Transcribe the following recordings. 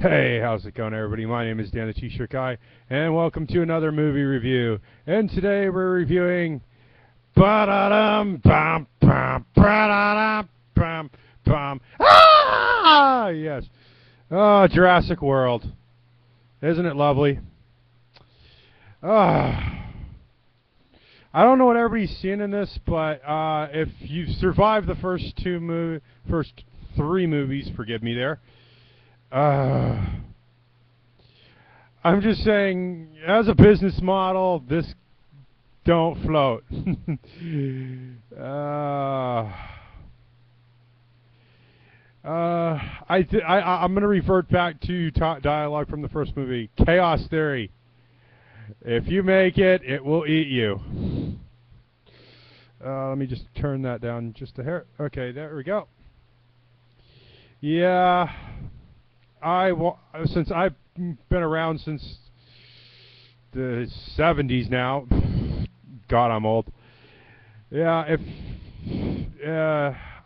Hey, how's it going, everybody? My name is Dan the T-Shirt Guy, and welcome to another movie review. And today we're reviewing ba-da-dum, bum, bum, ba-da-dum, bum, bum. Ah! Yes. Oh, Jurassic World. Isn't it lovely? I don't know what everybody's seeing in this, but if you've survived the first three movies, forgive me there. I'm just saying, as a business model, this don't float. I'm going to revert back to dialogue from the first movie. Chaos theory. If you make it, it will eat you. Let me just turn that down just a hair. Okay, there we go. Yeah. Since I've been around since the 70s now. God, I'm old. Yeah,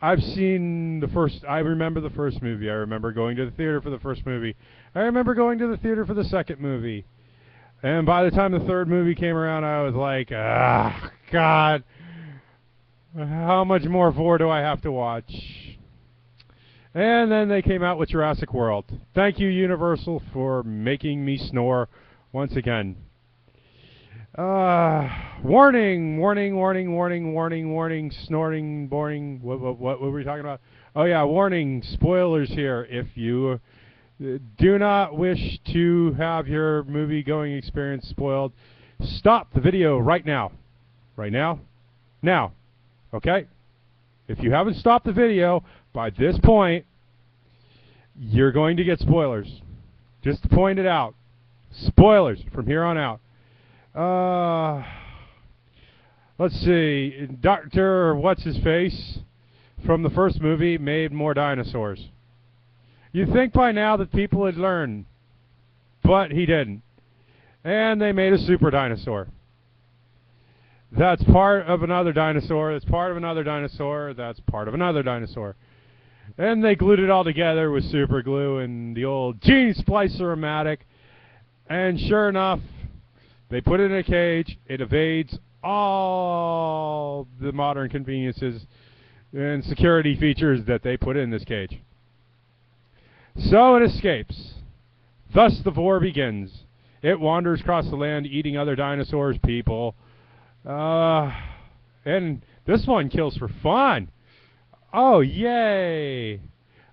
I've seen the first. I remember the first movie. I remember going to the theater for the first movie. I remember going to the theater for the second movie. And by the time the third movie came around, I was like, God, how much more vore do I have to watch? And then they came out with Jurassic World. Thank you, Universal, for making me snore once again. Warning, warning, warning, warning, warning, warning, snoring, boring. What were we talking about? Oh, yeah, warning, spoilers here. If you do not wish to have your movie-going experience spoiled, stop the video right now. Right now? Now. Okay? If you haven't stopped the video by this point, you're going to get spoilers. Just to point it out. Spoilers from here on out. Let's see. Dr. What's-His-Face from the first movie made more dinosaurs. You'd think by now that people had learned, but he didn't. And they made a super dinosaur. That's part of another dinosaur, that's part of another dinosaur, that's part of another dinosaur. And they glued it all together with super glue and the old gene splicer-o-matic. And sure enough, they put it in a cage. It evades all the modern conveniences and security features that they put in this cage. So it escapes. Thus the vore begins. It wanders across the land eating other dinosaurs, people. And this one kills for fun. Oh, yay!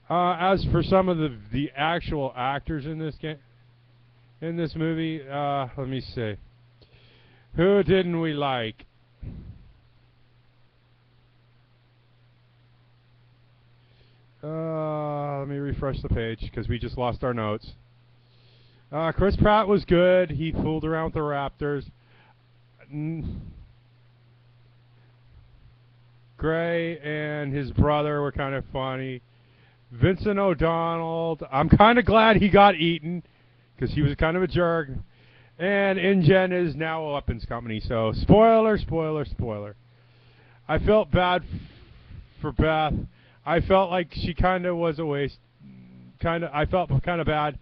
As for some of the actual actors in this movie, let me see. Who didn't we like? Let me refresh the page because we just lost our notes. Chris Pratt was good. He fooled around with the raptors. Gray and his brother were kind of funny. Vincent O'Donnell, I'm kind of glad he got eaten because he was kind of a jerk. And InGen is now a weapons company, so spoiler, spoiler, spoiler. I felt bad for Beth. I felt like she kind of was a waste. I felt kind of bad.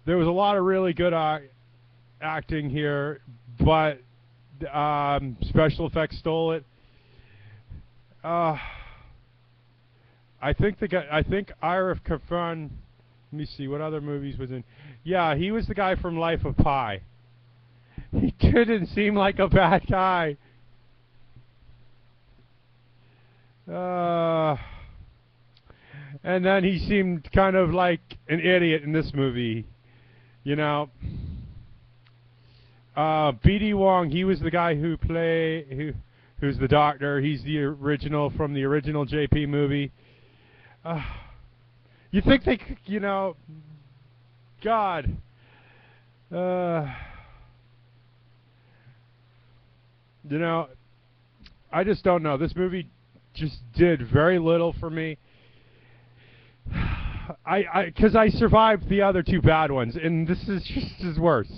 There was a lot of really good acting here, but special effects stole it. I think Ira Kafan. Let me see what other movies was in. Yeah, he was the guy from Life of Pi. He didn't seem like a bad guy. And then he seemed kind of like an idiot in this movie. You know. B.D. Wong, he was the guy who's the doctor. He's the original from the original JP movie. You think they, God. I just don't know. This movie just did very little for me. Because I survived the other two bad ones, and this is just as worse.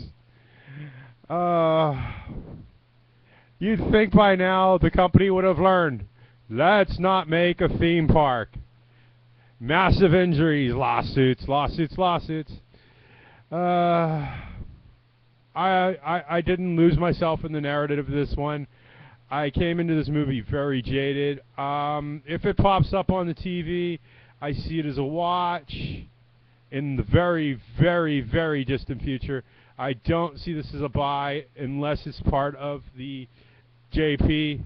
You'd think by now the company would have learned, let's not make a theme park. Massive injuries, lawsuits, lawsuits, lawsuits. I didn't lose myself in the narrative of this one. I came into this movie very jaded. If it pops up on the TV, I see it as a watch in the very, very, very distant future. I don't see this as a buy unless it's part of the JPW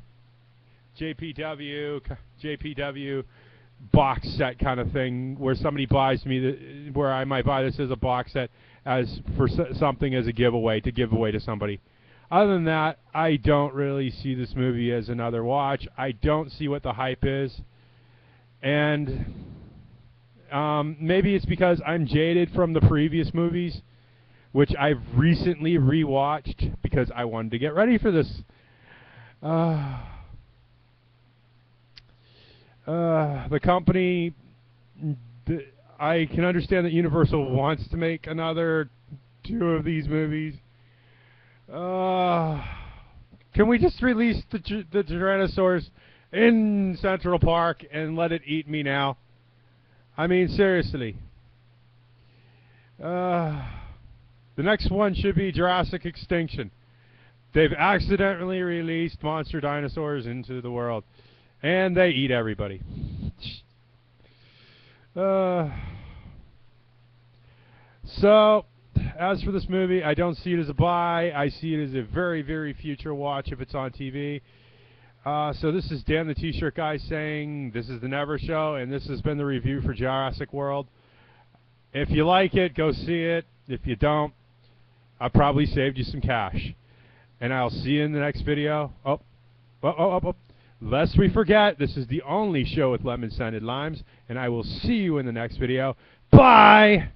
box set kind of thing, where somebody buys me, where I might buy this as a box set as for something as a giveaway to give away to somebody. Other than that, I don't really see this movie as another watch. I don't see what the hype is, and maybe it's because I'm jaded from the previous movies, which I've recently rewatched because I wanted to get ready for this. The company, I can understand that Universal wants to make another 2 of these movies. Can we just release the Tyrannosaurs in Central Park and let it eat me now? I mean, seriously. The next one should be Jurassic Extinction. They've accidentally released monster dinosaurs into the world, and they eat everybody. So, as for this movie, I don't see it as a buy. I see it as a very, very future watch if it's on TV. So this is Dan the T-shirt guy saying this is the Never Show, and this has been the review for Jurassic World. If you like it, go see it. If you don't, I probably saved you some cash. And I'll see you in the next video. Lest we forget, this is the only show with lemon-scented limes, and I will see you in the next video. Bye!